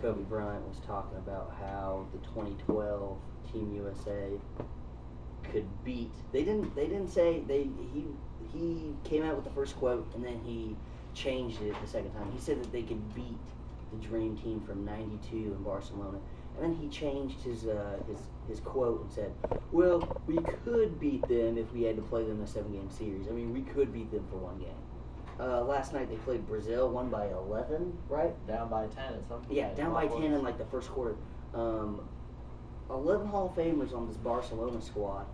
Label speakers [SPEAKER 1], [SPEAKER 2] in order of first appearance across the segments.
[SPEAKER 1] Kobe Bryant was talking about how the 2012 Team USA could beat. They didn't say he came out with the first quote and then he changed it the second time. He said that they could beat the Dream Team from '92 in Barcelona, and then he changed his quote and said, "Well, we could beat them if we had to play them in a 7-game series. I mean, we could beat them for one game." Last night they played Brazil, won by 11, right?
[SPEAKER 2] Down by 10 at some point.
[SPEAKER 1] Yeah, down by 10 in like the first quarter. 11 Hall of Famers on this Barcelona squad,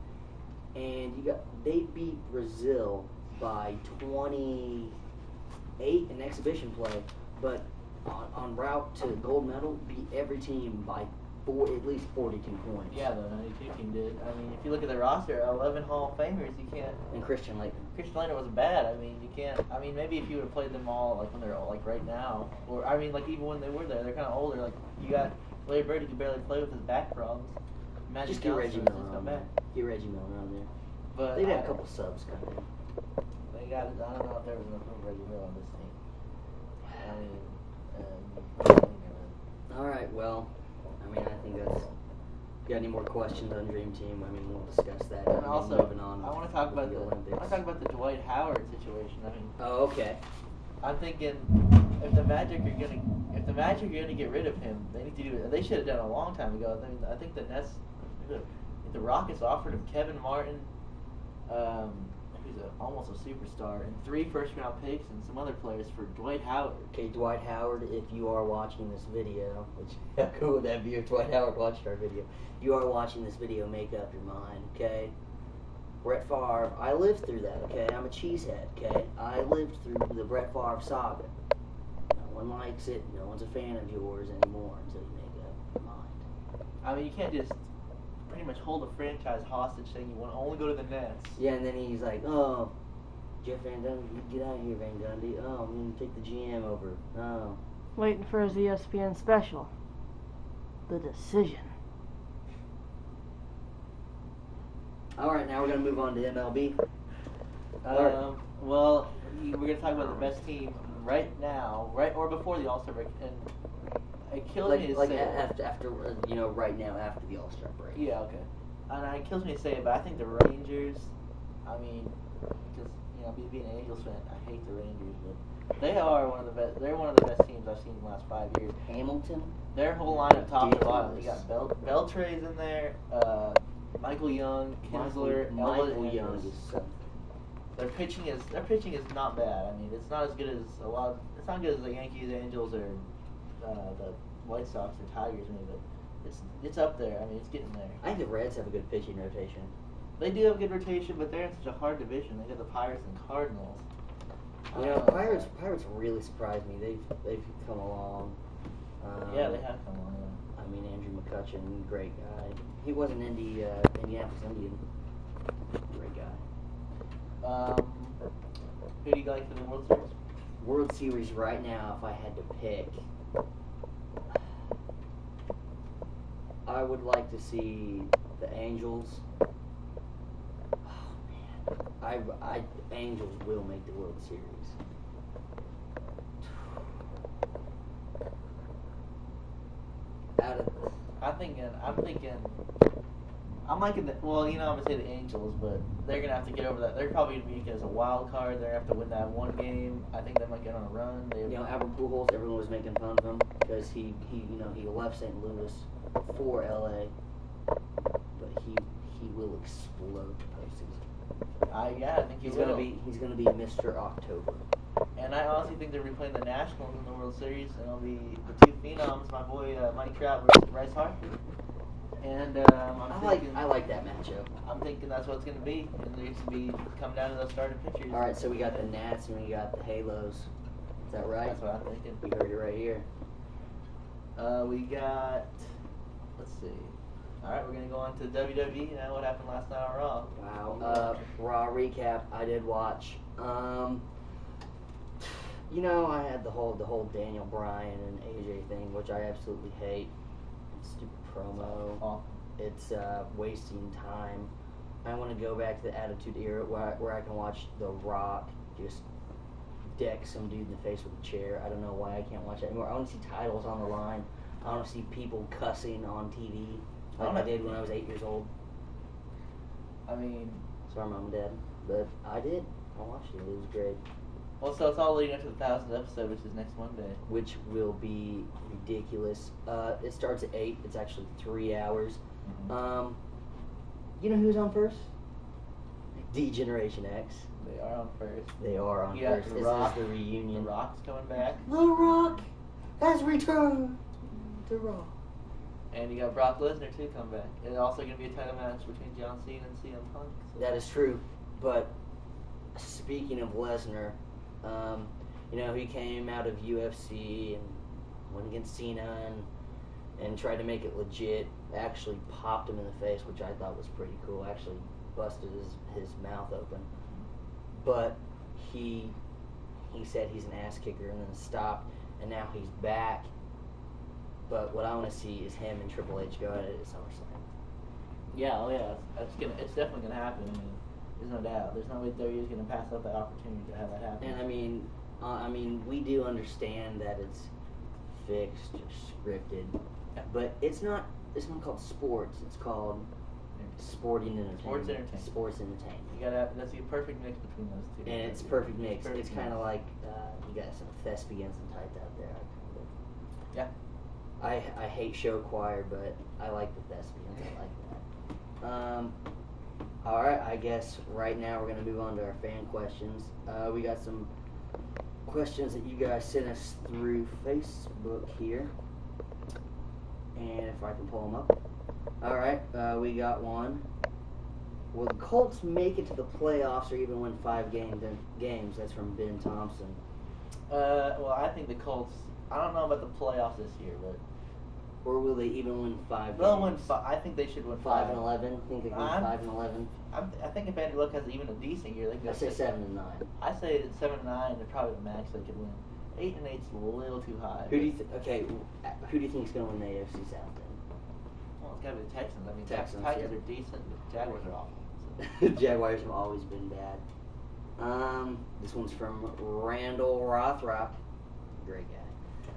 [SPEAKER 1] and they beat Brazil by 28 in exhibition play, but on route to gold medal, beat every team by at least 42 points.
[SPEAKER 2] Yeah, the '92 team did. I mean, if you look at the roster, 11 Hall of Famers, you can't.
[SPEAKER 1] And Christian Laettner.
[SPEAKER 2] Christian Laettner wasn't bad. I mean, you can't. I mean, maybe if you would have played them all like when they're like right now, or I mean, like even when they were there, they're kind of older. Like you got Larry Bird, who could barely play with his back problems. Magic
[SPEAKER 1] Just get Reggie
[SPEAKER 2] Johnson,
[SPEAKER 1] Miller on there. Get Reggie Miller on there.
[SPEAKER 2] But
[SPEAKER 1] they've had a couple subs come in.
[SPEAKER 2] They got. I don't know if there was enough room for Reggie Miller on this team. I mean,
[SPEAKER 1] all right. Well, I mean, I think that's. Got any more questions on Dream Team? I mean, we'll discuss that.
[SPEAKER 2] And also,
[SPEAKER 1] moving on.
[SPEAKER 2] I want to talk about
[SPEAKER 1] the Olympics.
[SPEAKER 2] I want to talk about the Dwight Howard situation. I mean.
[SPEAKER 1] Oh, okay.
[SPEAKER 2] I'm thinking if the Magic are gonna get rid of him, they need to do it. They should have done it a long time ago. I mean, I think the Nets, the Rockets offered him Kevin Martin, who's almost a superstar, and 3 first-round picks and some other players for Dwight Howard.
[SPEAKER 1] Okay, Dwight Howard, if you are watching this video, which how cool would that be if Dwight Howard watched our video? You are watching this video, make up your mind, okay? Brett Favre, I lived through that, okay? I'm a cheesehead, okay? I lived through the Brett Favre saga. No one likes it. No one's a fan of yours anymore until you make up your mind.
[SPEAKER 2] I mean, you can't just pretty much hold a franchise hostage saying you want to only go to the Nets.
[SPEAKER 1] Yeah, and then he's like, oh, Jeff Van Gundy, get out of here, Van Gundy. Oh, I'm going to take the GM over. Oh.
[SPEAKER 3] Waiting for his ESPN special. The Decision.
[SPEAKER 1] All right, now we're going to move on to MLB.
[SPEAKER 2] Well, we're going to talk about the best team right now, right or before the All-Star break, and it kills me to say
[SPEAKER 1] after right now after the All-Star break.
[SPEAKER 2] Yeah, okay. And it kills me to say it, but I think the Rangers. I mean, because being an Angels fan, I hate the Rangers, but they are one of the best. They're one of the best teams I've seen in the last 5 years.
[SPEAKER 1] Hamilton.
[SPEAKER 2] Their whole lineup, top to bottom. You got Beltre's in there. Michael Young, Kinsler,
[SPEAKER 1] Michael Young is something.
[SPEAKER 2] Their pitching is not bad. I mean, it's not as good as it's not good as the Yankees, Angels, or the White Sox or Tigers, maybe, but it's up there. I mean, it's getting there.
[SPEAKER 1] I think the Reds have a good pitching rotation.
[SPEAKER 2] They do have a good rotation, but they're in such a hard division. They got the Pirates and Cardinals.
[SPEAKER 1] Pirates really surprised me. They've come along.
[SPEAKER 2] Yeah, they have come along. Yeah.
[SPEAKER 1] I mean, Andrew McCutchen, great guy. He was an Indianapolis Indian. Great guy.
[SPEAKER 2] Who do you like for the World Series?
[SPEAKER 1] World Series right now, if I had to pick, I would like to see the Angels. Oh man, Angels will make the World Series.
[SPEAKER 2] I'm liking the. Well, I'm gonna say the Angels, but they're gonna have to get over that. They're probably gonna be as a wild card. They're gonna have to win that one game. I think they might get on a run.
[SPEAKER 1] Albert Pujols. Everyone was making fun of him because he left St. Louis for LA, but he will explode the postseason.
[SPEAKER 2] I think
[SPEAKER 1] he's gonna be Mr. October.
[SPEAKER 2] And I honestly think they're replaying the Nationals in the World Series, and it'll be the two phenoms, my boy Mike Trout versus Bryce Harper. And
[SPEAKER 1] I like that matchup.
[SPEAKER 2] I'm thinking that's what it's going to be, and there's going to be come down to those starting pitchers.
[SPEAKER 1] All right, so we got the Nats and we got the Halos. Is that right?
[SPEAKER 2] That's what I'm thinking.
[SPEAKER 1] We heard it right here.
[SPEAKER 2] We got. Let's see. All right, we're going to go on to WWE now. What happened last night on Raw?
[SPEAKER 1] Wow. Raw recap. I did watch. I had the whole Daniel Bryan and AJ thing, which I absolutely hate. Stupid promo.
[SPEAKER 2] Oh.
[SPEAKER 1] It's wasting time. I want to go back to the Attitude Era where I can watch The Rock just deck some dude in the face with a chair. I don't know why I can't watch that anymore. I want to see titles on the line. I want to see people cussing on TV
[SPEAKER 2] I
[SPEAKER 1] like
[SPEAKER 2] don't
[SPEAKER 1] I did when I was 8 years old.
[SPEAKER 2] I mean,
[SPEAKER 1] Sorry, Mom and Dad, but I did. I watched it. It was great.
[SPEAKER 2] well, so it's all leading up to the 1000th episode, which is next Monday.
[SPEAKER 1] Which will be ridiculous. It starts at 8. It's actually 3 hours.
[SPEAKER 2] Mm-hmm.
[SPEAKER 1] You know who's on first? D-Generation X.
[SPEAKER 2] They are on first.
[SPEAKER 1] They are on
[SPEAKER 2] Yeah,
[SPEAKER 1] first.
[SPEAKER 2] The
[SPEAKER 1] This
[SPEAKER 2] Rock.
[SPEAKER 1] is the reunion.
[SPEAKER 2] The Rock's coming back.
[SPEAKER 1] The Rock has returned to Raw.
[SPEAKER 2] And you got Brock Lesnar too coming back. And also going to be a title match between John Cena and CM Punk. So.
[SPEAKER 1] That is true. But speaking of Lesnar, he came out of UFC and went against Cena and tried to make it legit. Actually popped him in the face, which I thought was pretty cool. Actually busted his mouth open. But he said he's an ass kicker and then stopped, and now he's back. But what I want to see is him and Triple H go at it at SummerSlam.
[SPEAKER 2] Yeah, oh yeah, it's definitely gonna happen. I mean, there's no doubt. There's no way WWE's gonna pass up that opportunity to have that happen.
[SPEAKER 1] And I mean, we do understand that it's fixed or scripted, but it's not called sports. It's called sporting entertainment. Sports entertainment.
[SPEAKER 2] That's the perfect mix between those two.
[SPEAKER 1] And it's perfect mix. It's kind of like you got some thespians and types out there.
[SPEAKER 2] Yeah.
[SPEAKER 1] I hate show choir, but I like the thespians. I like that. All right, I guess right now we're gonna move on to our fan questions. We got some questions that you guys sent us through Facebook here, and if I can pull them up. All right, we got one. Will the Colts make it to the playoffs or even win 5 games? That's from Ben Thompson.
[SPEAKER 2] Well, I think the Colts. I don't know about the playoffs this year, but.
[SPEAKER 1] Or will they even win 5
[SPEAKER 2] They'll
[SPEAKER 1] games?
[SPEAKER 2] win. I think they should win
[SPEAKER 1] 5 and 11. Think they can win 5 and 11.
[SPEAKER 2] I think if Andrew Luck has even a decent year, they can go.
[SPEAKER 1] I say 7 and 9.
[SPEAKER 2] I say 7 and 9 is probably the max they could win. 8 and 8's a little too high.
[SPEAKER 1] Who do you think is going to win the AFC South then?
[SPEAKER 2] Well, it's got to be the Texans. I mean,
[SPEAKER 1] Texans,
[SPEAKER 2] Titans
[SPEAKER 1] yeah.
[SPEAKER 2] are decent. The Jaguars are awful.
[SPEAKER 1] The Jaguars have always been bad. This one's from Randall Rothrock. Great guy.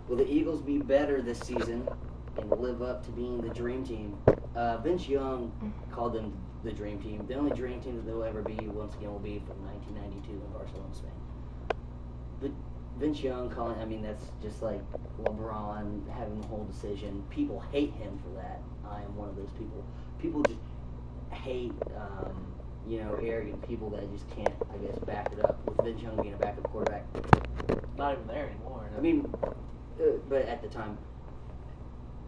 [SPEAKER 1] Will the Eagles be better this season and live up to being the dream team? Vince Young called them the dream team. The only dream team that they'll ever be, once again, will be from 1992 in Barcelona, Spain. But Vince Young calling, I mean, that's just like LeBron having the whole decision. People hate him for that. I am one of those people. People just hate, arrogant people that just can't, I guess, back it up. With Vince Young being a backup quarterback.
[SPEAKER 2] Not even there anymore.
[SPEAKER 1] I mean, but at the time,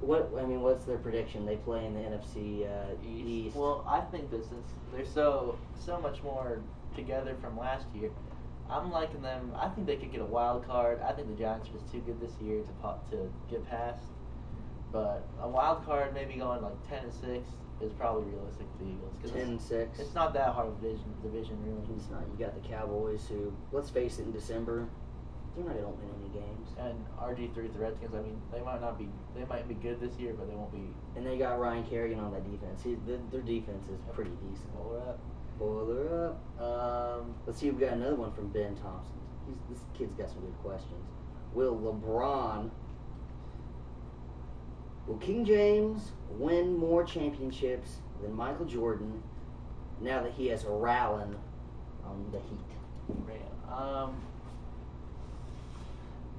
[SPEAKER 1] what's their prediction? They play in the NFC East.
[SPEAKER 2] Well, I think that since they're so much more together from last year, I'm liking them. I think they could get a wild card. I think the Giants are just too good this year to get past. But a wild card, maybe going like 10-6, is probably realistic for the Eagles.
[SPEAKER 1] 10-6.
[SPEAKER 2] It's not that hard of a division really.
[SPEAKER 1] It's not. You got the Cowboys, who, let's face it, in December, they're not going to win any games.
[SPEAKER 2] And RG3, the Redskins. I mean, they might be good this year, but they won't be.
[SPEAKER 1] And they got Ryan Kerrigan on that defense. Their defense is pretty decent. Spoiler up. Let's see if we got another one from Ben Thompson. This kid's got some good questions. Will King James win more championships than Michael Jordan now that he has a Rowland on the Heat?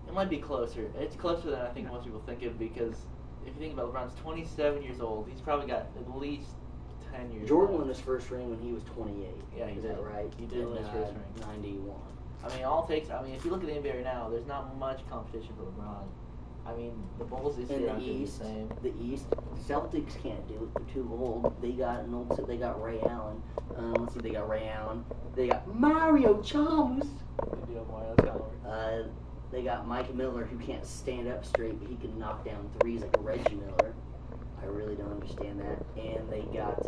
[SPEAKER 2] It might be closer. It's closer than I think most people think it, because if you think about LeBron's 27 years old, he's probably got at least 10 years.
[SPEAKER 1] Jordan
[SPEAKER 2] left.
[SPEAKER 1] won his first ring when he was 28.
[SPEAKER 2] Yeah, he
[SPEAKER 1] Is
[SPEAKER 2] did.
[SPEAKER 1] that right?
[SPEAKER 2] He did win his first ring.
[SPEAKER 1] 91.
[SPEAKER 2] I mean, if you look at the NBA right now, there's not much competition for LeBron. I mean, the Bulls this
[SPEAKER 1] In
[SPEAKER 2] year
[SPEAKER 1] the
[SPEAKER 2] aren't doing
[SPEAKER 1] East,
[SPEAKER 2] the same.
[SPEAKER 1] Celtics can't do it. They're too old. They got Ray Allen. Let's see, they got Ray Allen. They got Mario Chalmers.
[SPEAKER 2] They do have Mario Chalmers.
[SPEAKER 1] They got Mike Miller, who can't stand up straight, but he can knock down threes like a Reggie Miller. I really don't understand that. And they got